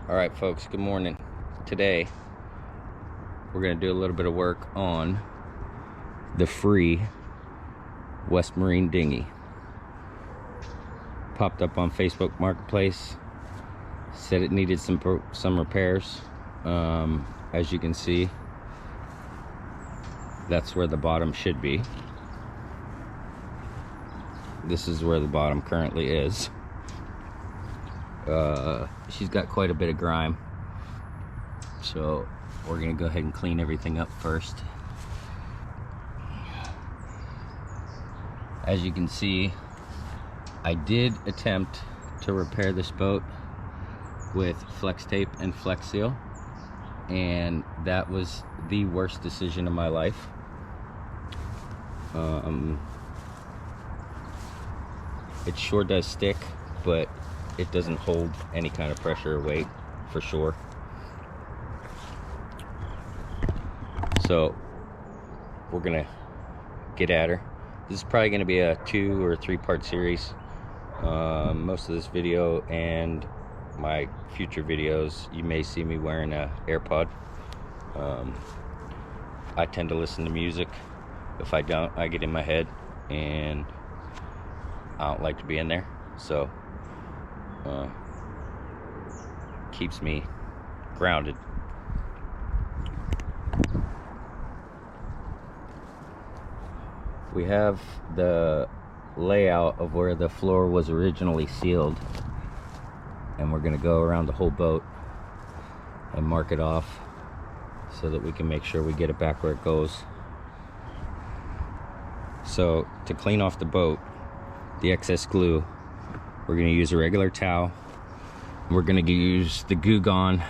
Alright folks, good morning. Today we're going to do a little bit of work on the free West Marine dinghy. Popped up on Facebook Marketplace, said it needed some repairs. As you can see, that's where the bottom should be. This is where the bottom currently is. She's got quite a bit of grime, so we're gonna go ahead and clean everything up first. As you can see, I did attempt to repair this boat with flex tape and flex seal, and that was the worst decision of my life. It sure does stick, but it doesn't hold any kind of pressure or weight for sure. So we're gonna get at her. This is probably gonna be a 2 or 3 part series. Most of this video and my future videos, you may see me wearing a AirPod. I tend to listen to music. If I don't, I get in my head and I don't like to be in there, so keeps me grounded. We have the layout of where the floor was originally sealed, and we're going to go around the whole boat and mark it off so that we can make sure we get it back where it goes. So to clean off the boat, the excess glue, we're going to use a regular towel. We're going to use the Goo Gone,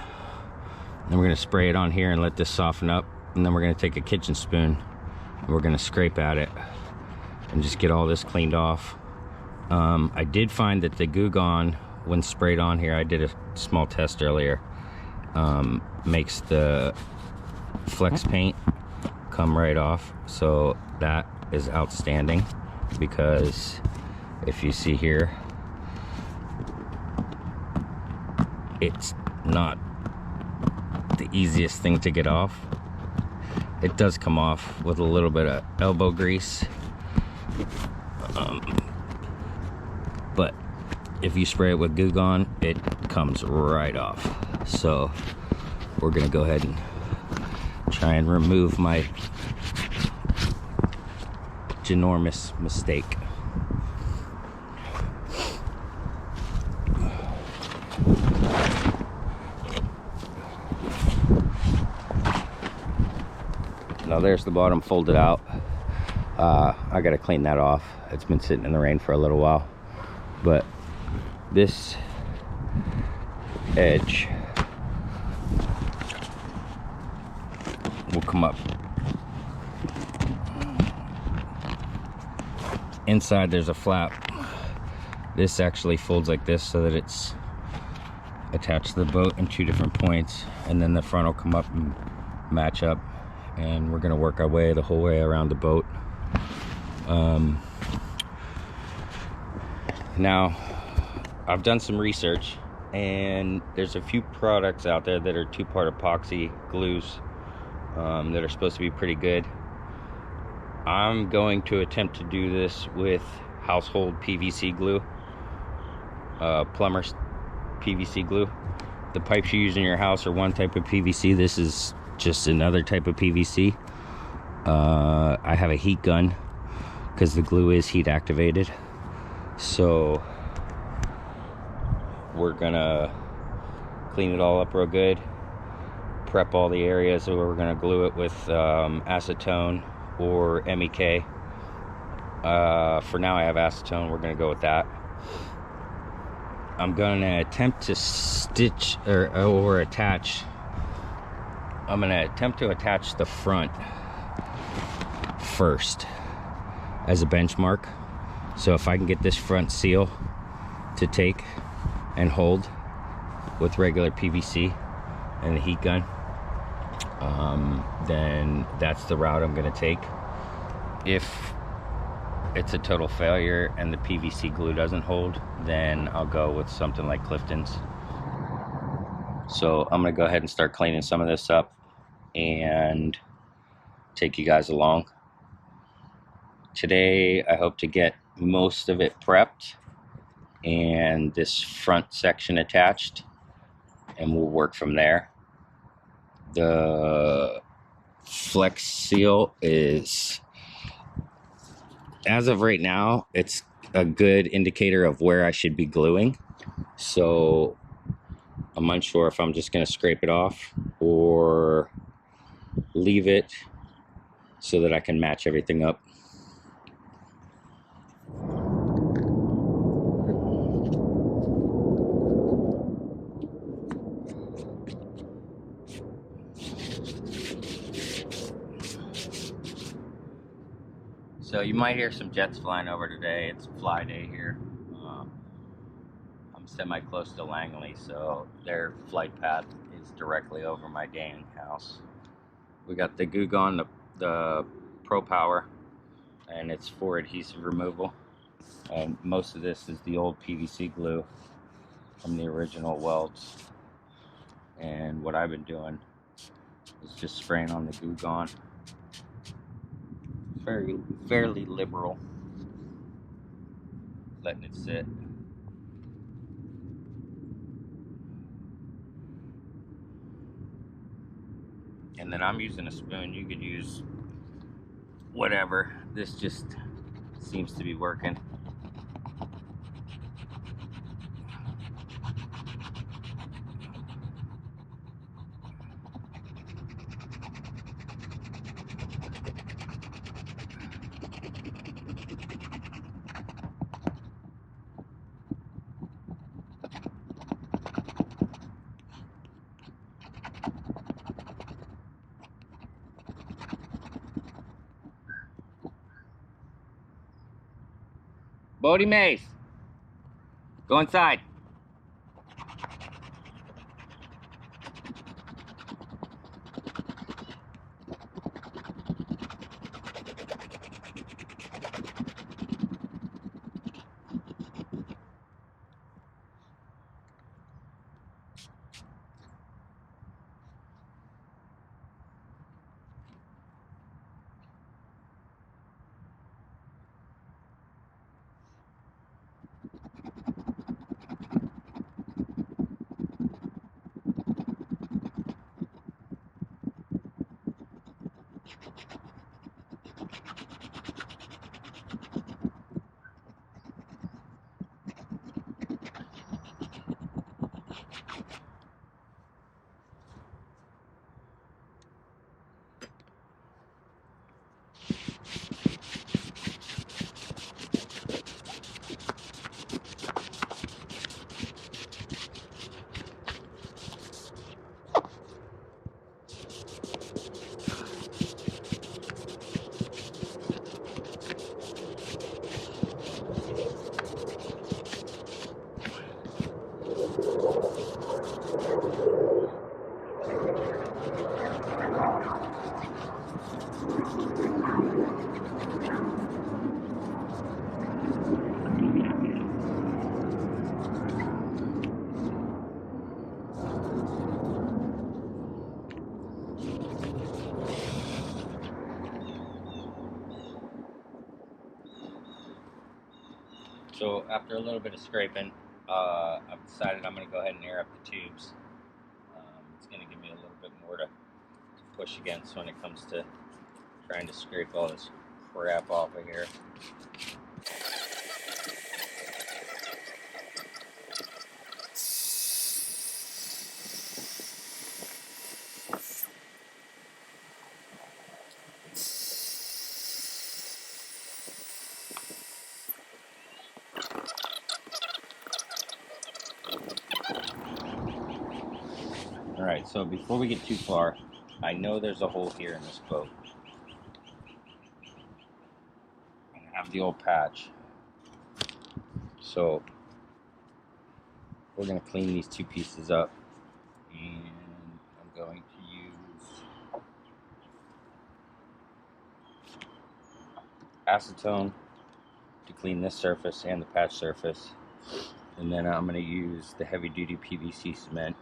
and we're going to spray it on here and let this soften up, and then we're going to take a kitchen spoon and we're going to scrape at it and just get all this cleaned off. I did find that the Goo Gone, when sprayed on here, I did a small test earlier, makes the flex paint come right off, so that is outstanding, because if you see here, it's not the easiest thing to get off. It does come off with a little bit of elbow grease, but if you spray it with Goo Gone, it comes right off. So we're gonna go ahead and try and remove my ginormous mistake. Now there's the bottom folded out. I gotta clean that off. It's been sitting in the rain for a little while, but this edge will come up. Inside there's a flap. This actually folds like this so that it's attached to the boat in 2 different points, and then the front will come up and match up, and we're gonna work our way the whole way around the boat. Now I've done some research, and there's a few products out there that are 2-part epoxy glues that are supposed to be pretty good. I'm going to attempt to do this with household PVC glue, plumber's PVC glue. The pipes you use in your house are one type of PVC. This is just another type of PVC. I have a heat gun because the glue is heat activated. So we're gonna clean it all up real good, prep all the areas where we're gonna glue it with acetone or MEK. For now I have acetone. We're gonna go with that. I'm gonna attempt to stitch or attach. I'm gonna attempt to attach the front first as a benchmark. So if I can get this front seal to take and hold with regular PVC and the heat gun, then that's the route I'm gonna take. If it's a total failure and the PVC glue doesn't hold, then I'll go with something like Clifton's. So I'm gonna go ahead and start cleaning some of this up and take you guys along. Today I hope to get most of it prepped and this front section attached, and we'll work from there. The Flex Seal is, as of right now, it's a good indicator of where I should be gluing. So I'm unsure if I'm just going to scrape it off or leave it so that I can match everything up. So you might hear some jets flying over today. It's fly day here. I'm semi close to Langley, so their flight path is directly over my gang house. We got the Gugon, the Pro Power, and it's for adhesive removal. Most of this is the old PVC glue from the original welds. And what I've been doing is just spraying on the Gugon. Fairly liberal, letting it sit. And then I'm using a spoon. You could use whatever. This just seems to be working. Bodie Mace, go inside. So after a little bit of scraping, I've decided I'm going to go ahead and air up the tubes. It's going to give me a little bit more to push against when it comes to trying to scrape all this crap off of here. Alright, so before we get too far, I know there's a hole here in this boat. I have the old patch. So we're going to clean these two pieces up, and I'm going to use acetone to clean this surface and the patch surface, and then I'm going to use the heavy duty PVC cement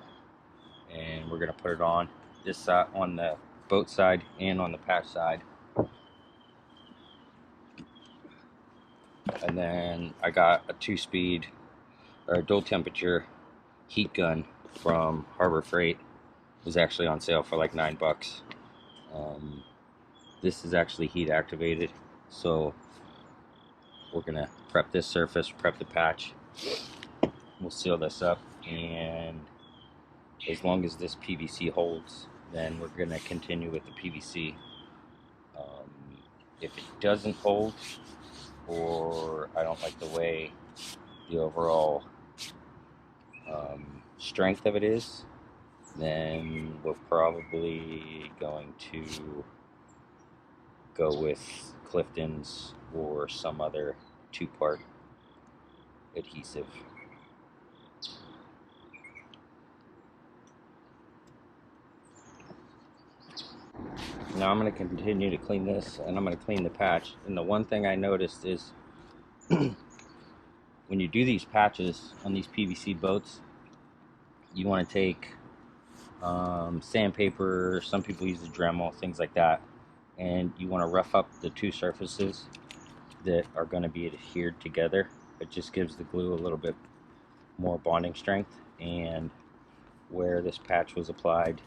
and we're gonna put it on this side, on the boat side and on the patch side. And then I got a 2-speed or a dual temperature heat gun from Harbor Freight. It was actually on sale for like $9. This is actually heat activated, so we're gonna prep this surface, prep the patch. We'll seal this up, and as long as this PVC holds, then we're gonna continue with the PVC. If it doesn't hold, or I don't like the way the overall strength of it is, then we're probably going to go with Clifton's or some other 2-part adhesive. Now I'm going to continue to clean this, and I'm going to clean the patch. And the one thing I noticed is when you do these patches on these PVC boats, you want to take sandpaper, some people use a Dremel, things like that, and you want to rough up the two surfaces that are going to be adhered together. It just gives the glue a little bit more bonding strength, and where this patch was applied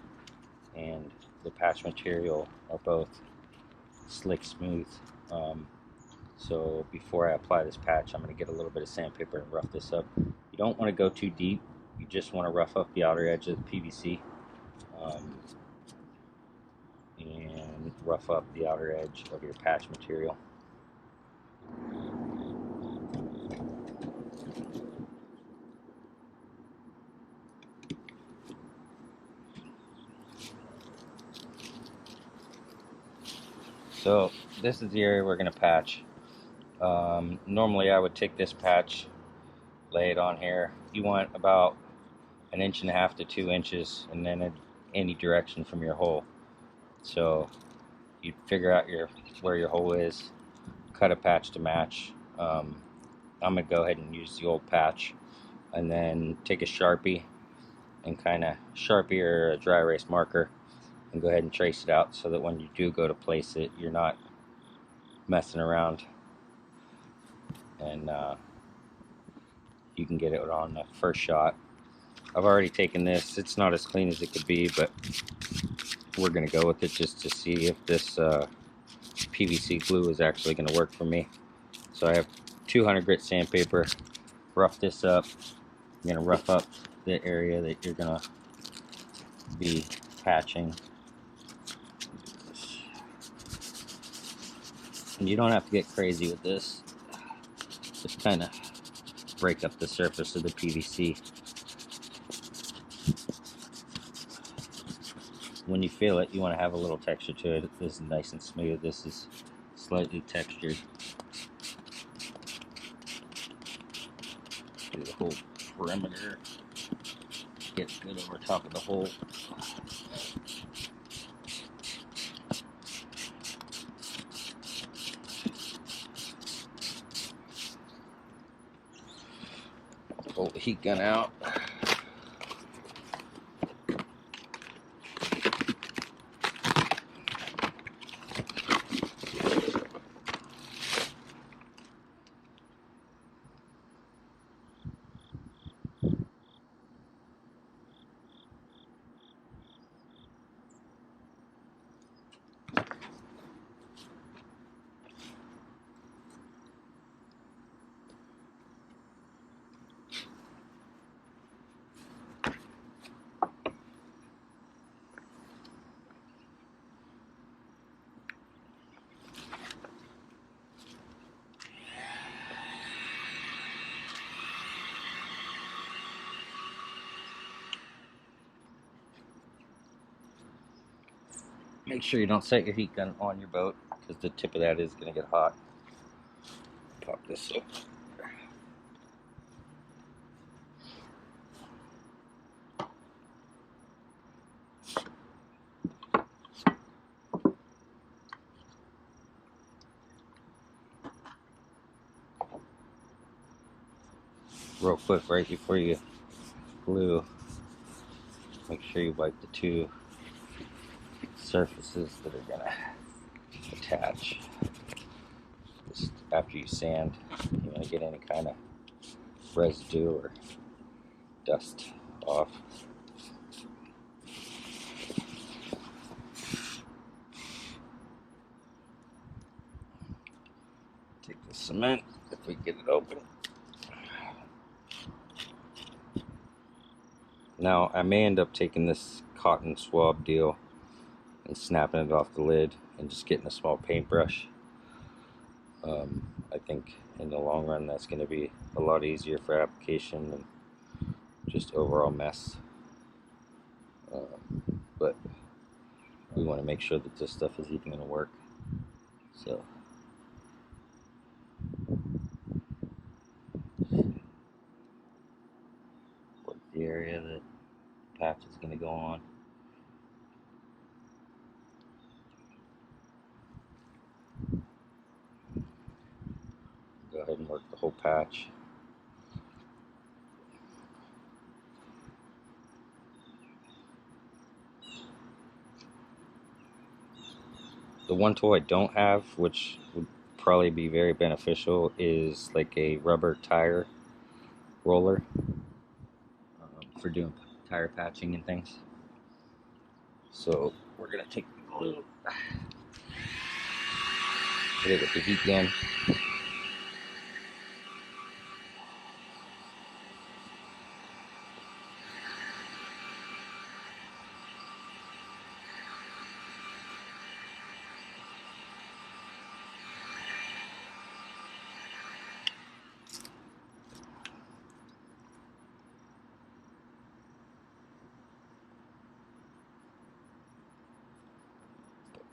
and the patch material are both slick smooth. So before I apply this patch, I'm going to get a little bit of sandpaper and rough this up. You don't want to go too deep, you just want to rough up the outer edge of the PVC, and rough up the outer edge of your patch material. So this is the area we're going to patch. Normally I would take this patch, lay it on here. You want about 1.5 to 2 inches, and then in any direction from your hole. So you figure out where your hole is, cut a patch to match. I'm gonna go ahead and use the old patch, and then take a Sharpie and kind of Sharpie or a dry erase marker and go ahead and trace it out, so that when you do go to place it, you're not messing around, and you can get it on the first shot. I've already taken this. It's not as clean as it could be, but we're gonna go with it just to see if this PVC glue is actually going to work for me. So I have 200 grit sandpaper. Rough this up. I'm going to rough up the area that you're going to be patching. And you don't have to get crazy with this. Just kind of break up the surface of the PVC. When you feel it, you want to have a little texture to it. This is nice and smooth. This is slightly textured. Do the whole perimeter. Get good over top of the hole. Pull the heat gun out. Make sure you don't set your heat gun on your boat, because the tip of that is going to get hot. Pop this up. Real quick, right before you glue, Make sure you wipe the two surfaces that are gonna attach. Just after you sand, you want to get any kind of residue or dust off. Take the cement, if we get it open. Now, I may end up taking this cotton swab deal and snapping it off the lid and just getting a small paintbrush. I think in the long run that's going to be a lot easier for application and just overall mess. But we want to make sure that this stuff is even going to work. So what's the area that the patch is going to go on? Go ahead and work the whole patch. The one tool I don't have, which would probably be very beneficial, is like a rubber tire roller for doing tire patching and things. So we're gonna take the glue, hit it with the heat gun.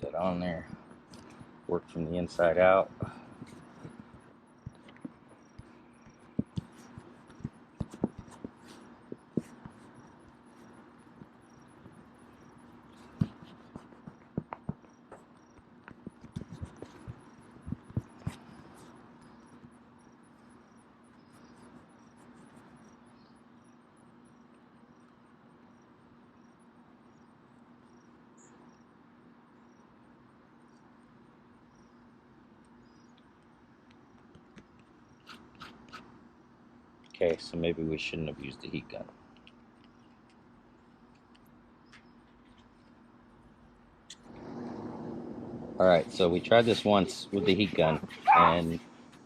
Put that on there. Work from the inside out. Okay, so maybe we shouldn't have used the heat gun. Alright, so we tried this once with the heat gun, and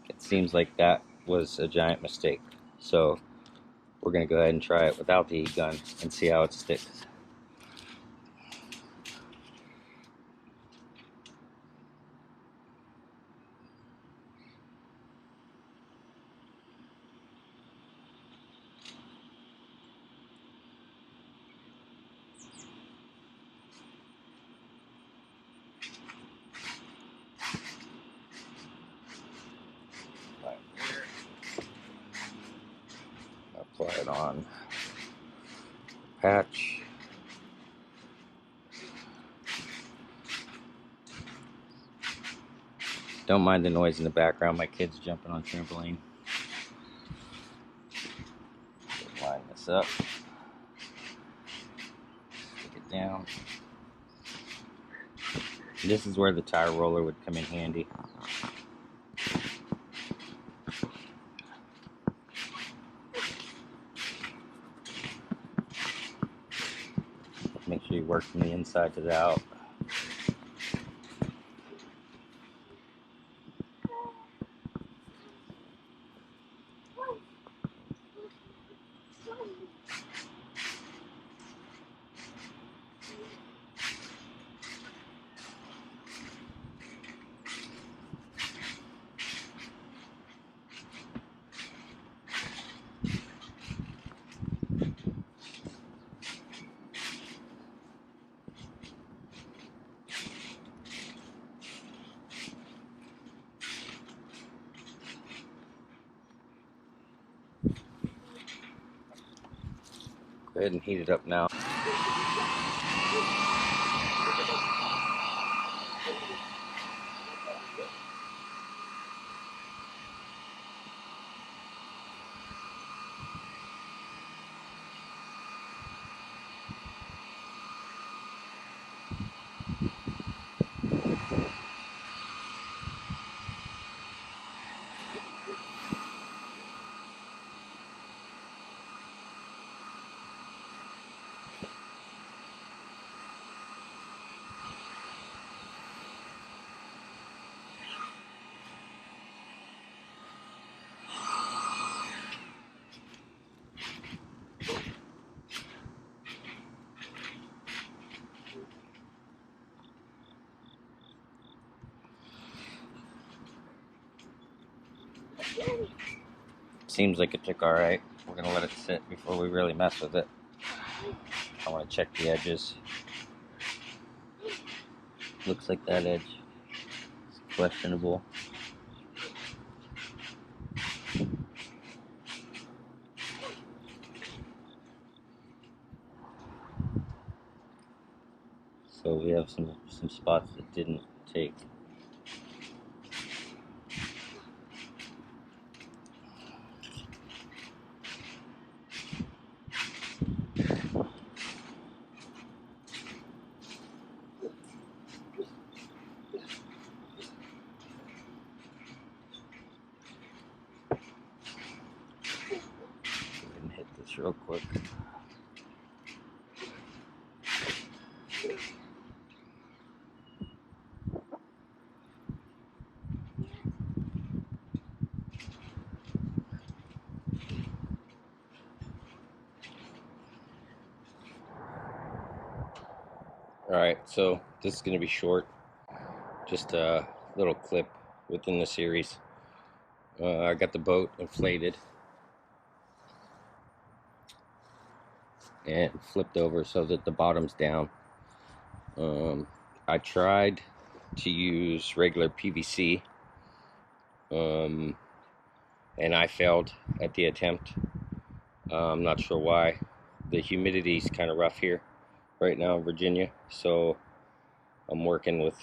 it seems like that was a giant mistake. So we're going to go ahead and try it without the heat gun and see how it sticks. Apply it on patch. Don't mind the noise in the background, my kids jumping on trampoline. Line this up, stick it down. This is where the tire roller would come in handy. Make sure you work from the inside to the out. Go ahead and heat it up now. Seems like it took all right. We're gonna let it sit before we really mess with it. I want to check the edges. Looks like that edge is questionable. So we have some spots that didn't take. We're gonna hit this real quick. Alright, so this is going to be short, just a little clip within the series. I got the boat inflated and flipped over so that the bottom's down. I tried to use regular PVC, and I failed at the attempt. I'm not sure why. The humidity's kind of rough here right now in Virginia, so I'm working with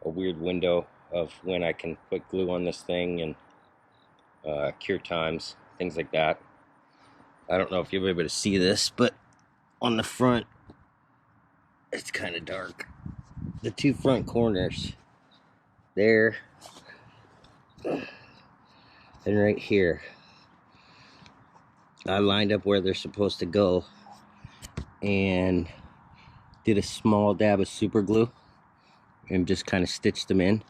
a weird window of when I can put glue on this thing and cure times, things like that. I don't know if you'll be able to see this, but on the front, it's kind of dark. The two front corners, there and right here, I lined up where they're supposed to go and did a small dab of super glue and just kind of stitched them in.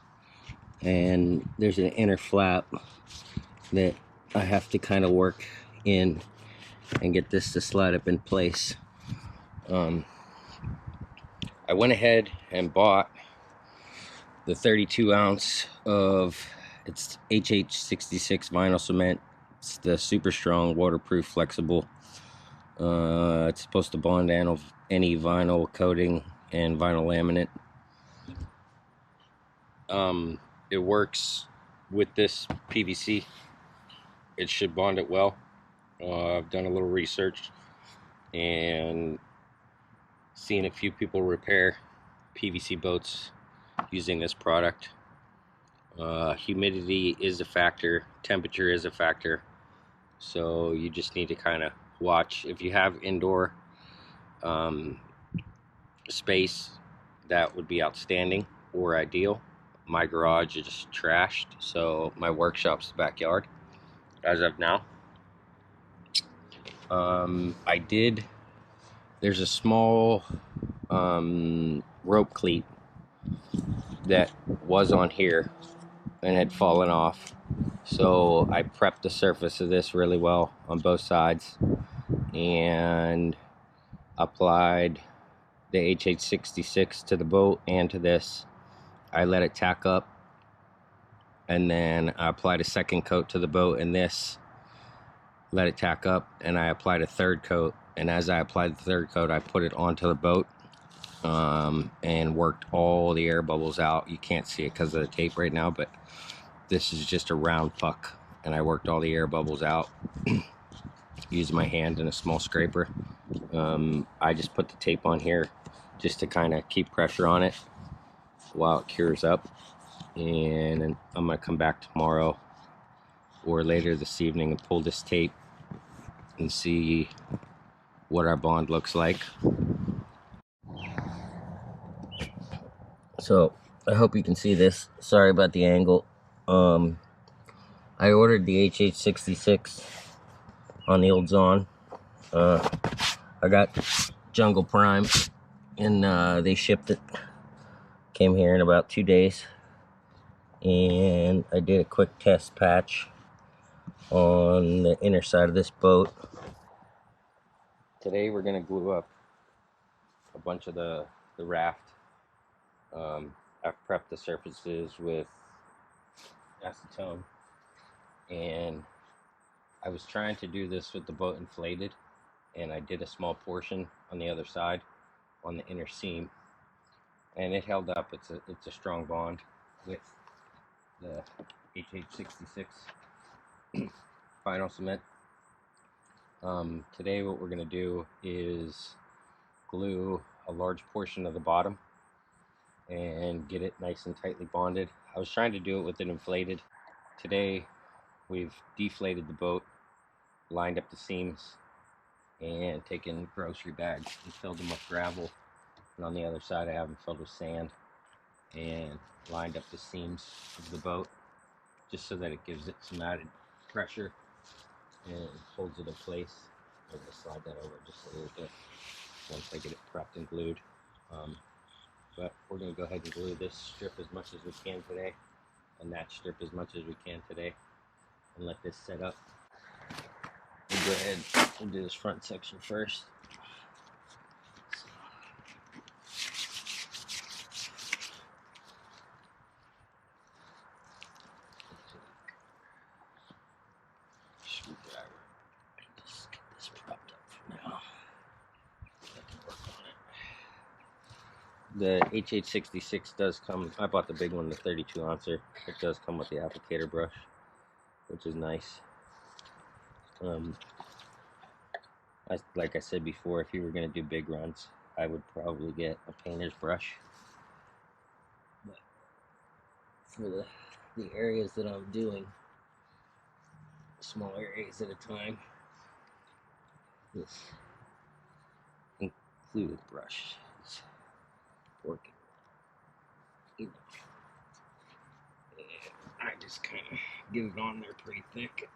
And there's an inner flap that I have to kind of work in and get this to slide up in place. I went ahead and bought the 32 ounce of, it's HH66 Vinyl Cement. It's the super strong, waterproof, flexible. It's supposed to bond any vinyl coating and vinyl laminate. It works with this PVC. It should bond it well. I've done a little research and seen a few people repair PVC boats using this product. Humidity is a factor, temperature is a factor, so you just need to kind of watch. If you have indoor space, that would be outstanding or ideal. My garage is just trashed, so my workshop's the backyard as of now. There's a small rope cleat that was on here and had fallen off, so I prepped the surface of this really well on both sides and applied the HH66 to the boat and to this. I let it tack up, and then I applied a second coat to the boat and this, let it tack up, and I applied a third coat. And as I applied the third coat, I put it onto the boat and worked all the air bubbles out. You can't see it because of the tape right now, but this is just a round puck, and I worked all the air bubbles out using my hand and a small scraper. I just put the tape on here just to kind of keep pressure on it while it cures up, and I'm gonna come back tomorrow or later this evening and pull this tape and see what our bond looks like. So I hope you can see this. Sorry about the angle. I ordered the HH66 on the old Zon. I got Jungle Prime, and they shipped it. Came here in about 2 days, and I did a quick test patch on the inner side of this boat. Today we're gonna glue up a bunch of the raft. I've prepped the surfaces with acetone and I was trying to do this with the boat inflated, and I did a small portion on the other side on the inner seam, and it held up. It's a strong bond with the HH66 vinyl cement. Today what we're going to do is glue a large portion of the bottom and get it nice and tightly bonded. I was trying to do it with it inflated. Today we've deflated the boat, lined up the seams, and taken grocery bags and filled them with gravel. And on the other side I have them filled with sand and lined up the seams of the boat just so that it gives it some added pressure and holds it in place. I'm going to slide that over just a little bit once I get it prepped and glued. But we're going to go ahead and glue this strip as much as we can today, and that strip as much as we can today, and let this set up. We'll go ahead and do this front section first. Screwdriver. Just get this propped up for now. I can work on it. The HH66 does come, I bought the big one, the 32 ouncer. It does come with the applicator brush, which is nice. Like I said before, if you were going to do big runs, I would probably get a painter's brush. But for the areas that I'm doing, small areas at a time, this included brush is working enough. And I just kind of get it on there pretty thick.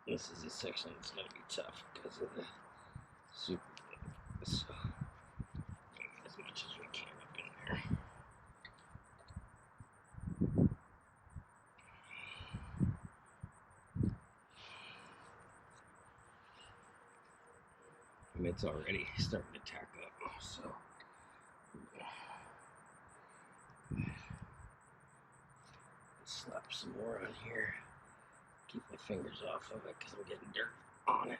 This is a section that's going to be tough because of the super big. So, as much as we can up in there. And it's already starting to tack up, so slap some more on here. Keep my fingers off of it because I'm getting dirt on it.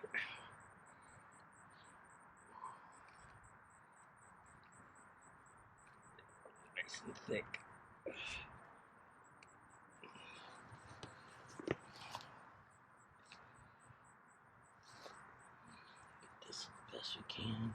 Nice and thick. Get this as best we can.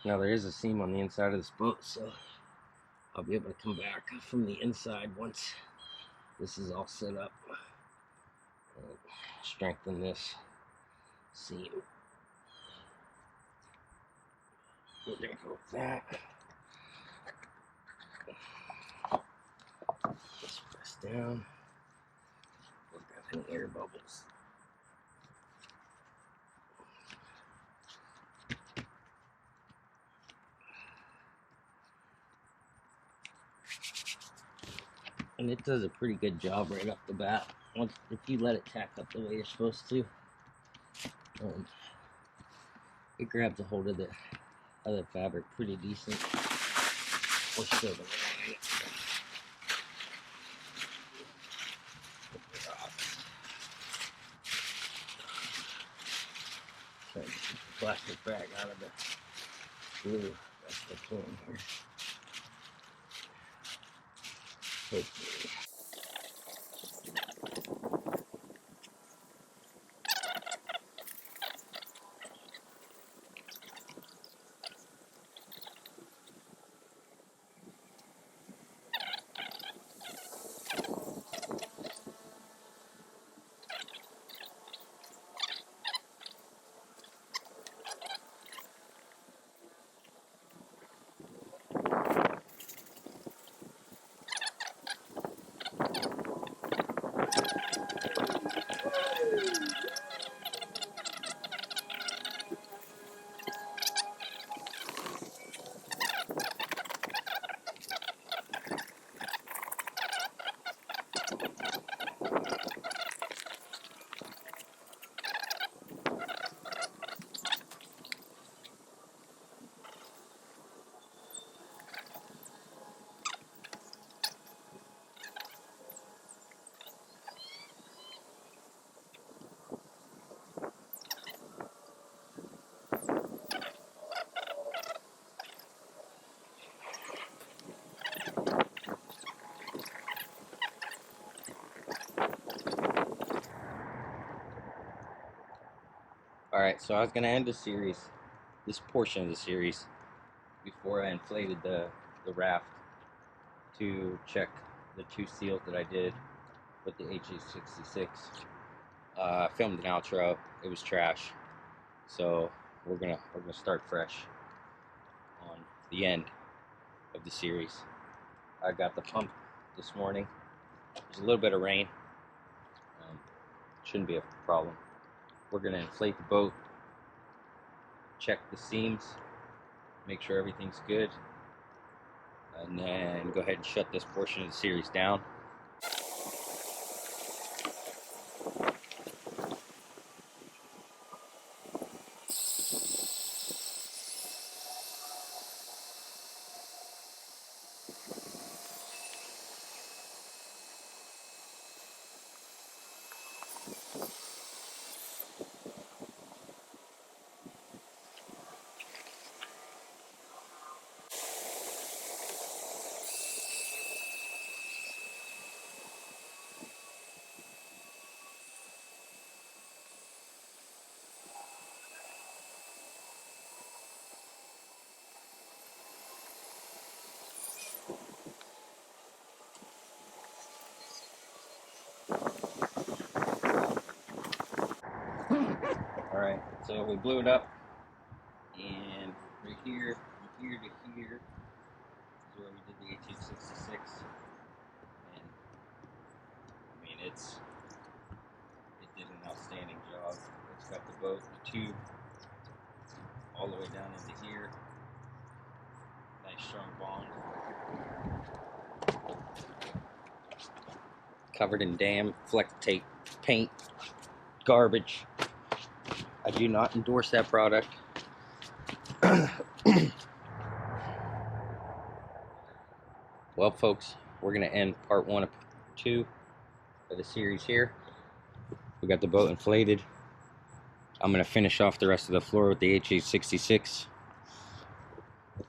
Now there is a seam on the inside of this boat, so I'll be able to come back from the inside once this is all set up and strengthen this seam. We're gonna go with that. Just press down. Work out any air bubbles. And it does a pretty good job right off the bat. Once, if you let it tack up the way you're supposed to, it grabs a hold of the other fabric pretty decent. We're still gonna line it. Try to get the plastic bag out of the glue best I can here. Hopefully. Alright, so I was going to end the series, this portion of the series, before I inflated the raft to check the 2 seals that I did with the HH66. I filmed an outro, it was trash, so we're gonna start fresh on the end of the series. I got the pump this morning. There's a little bit of rain, shouldn't be a problem. We're gonna inflate the boat, check the seams, make sure everything's good, and then go ahead and shut this portion of the series down. Alright, so we blew it up, and right here, from here to here, is where we did the HH66, and I mean, it did an outstanding job. It's got the boat, the tube, all the way down into here. Nice strong bond. Covered in damn flex tape, paint, garbage. I do not endorse that product. Well, folks, we're going to end part 1 of 2 of the series here. We got the boat inflated. I'm going to finish off the rest of the floor with the HH66.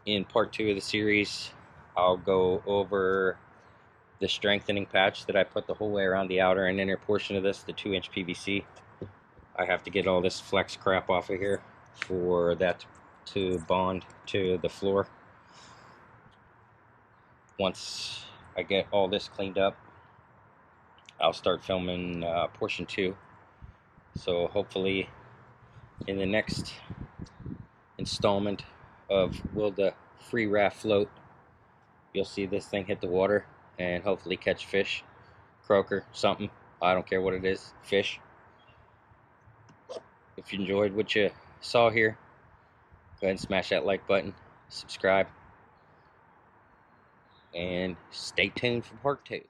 In part 2 of the series, I'll go over the strengthening patch that I put the whole way around the outer and inner portion of this, the 2-inch PVC. I have to get all this flex crap off of here for that to bond to the floor. Once I get all this cleaned up, I'll start filming portion 2. So hopefully in the next installment of Will the Free Raft Float, you'll see this thing hit the water and hopefully catch fish, croaker, something. I don't care what it is, fish. If you enjoyed what you saw here, go ahead and smash that like button, subscribe, and stay tuned for part 2.